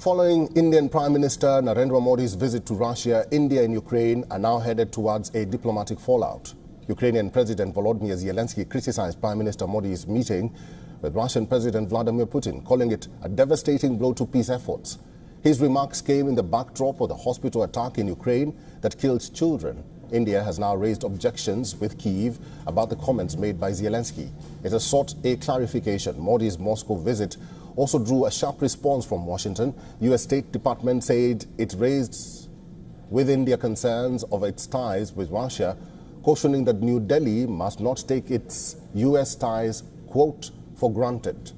Following Indian Prime Minister Narendra Modi's visit to Russia, India and Ukraine are now headed towards a diplomatic fallout. Ukrainian President Volodymyr Zelensky criticized Prime Minister Modi's meeting with Russian President Vladimir Putin, calling it a devastating blow to peace efforts. His remarks came in the backdrop of the hospital attack in Ukraine that killed children. India has now raised objections with Kyiv about the comments made by Zelensky. It has sought a clarification. Modi's Moscow visit also drew a sharp response from Washington. U.S. State Department said it raised with India concerns of its ties with Russia, cautioning that New Delhi must not take its U.S. ties, quote, for granted.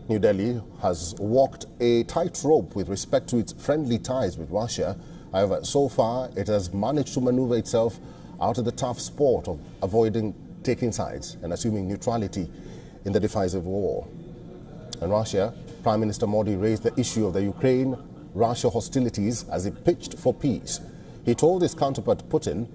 New Delhi has walked a tightrope with respect to its friendly ties with Russia. However, so far, it has managed to maneuver itself out of the tough sport of avoiding taking sides and assuming neutrality in the divisive war. In Russia, Prime Minister Modi raised the issue of the Ukraine-Russia hostilities as he pitched for peace. He told his counterpart Putin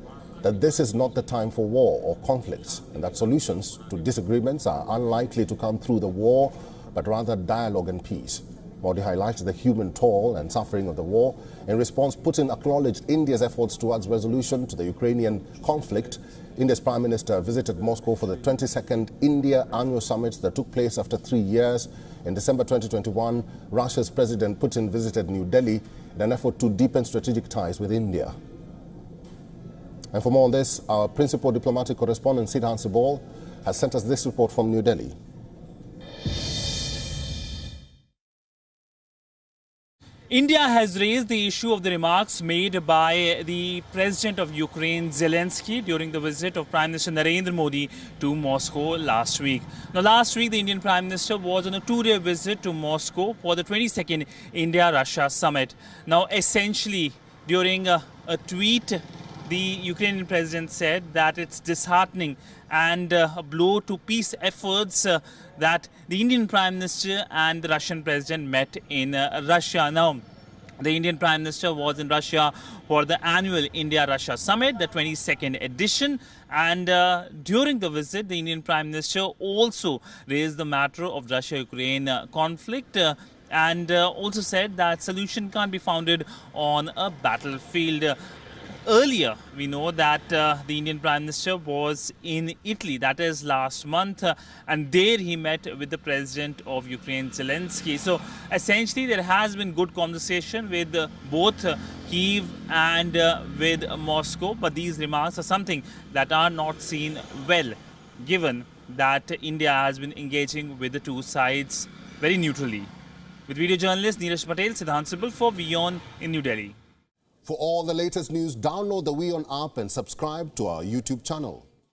that this is not the time for war or conflicts, and that solutions to disagreements are unlikely to come through the war, but rather dialogue and peace. Modi highlighted the human toll and suffering of the war. In response, Putin acknowledged India's efforts towards resolution to the Ukrainian conflict. India's Prime Minister visited Moscow for the 22nd India Annual Summit that took place after 3 years. In December 2021, Russia's President Putin visited New Delhi in an effort to deepen strategic ties with India. And for more on this, our principal diplomatic correspondent, Sidhan Sibol, has sent us this report from New Delhi. India has raised the issue of the remarks made by the President of Ukraine, Zelensky, during the visit of Prime Minister Narendra Modi to Moscow last week. Now, last week, the Indian Prime Minister was on a two-day visit to Moscow for the 22nd India-Russia summit. Now, essentially, during a tweet, the Ukrainian president said that it's disheartening and a blow to peace efforts that the Indian Prime Minister and the Russian President met in Russia. Now, the Indian Prime Minister was in Russia for the annual India-Russia Summit, the 22nd edition. And during the visit, the Indian Prime Minister also raised the matter of Russia-Ukraine conflict and also said that solution can't be founded on a battlefield. Earlier, we know that the Indian Prime Minister was in Italy, that is last month, and there he met with the President of Ukraine, Zelensky. So essentially, there has been good conversation with both Kyiv and with Moscow, but these remarks are something that are not seen well, given that India has been engaging with the two sides very neutrally. With video journalist Neeraj Patel, Sidhan Sibal for WION in New Delhi. For all the latest news, download the WION app and subscribe to our YouTube channel.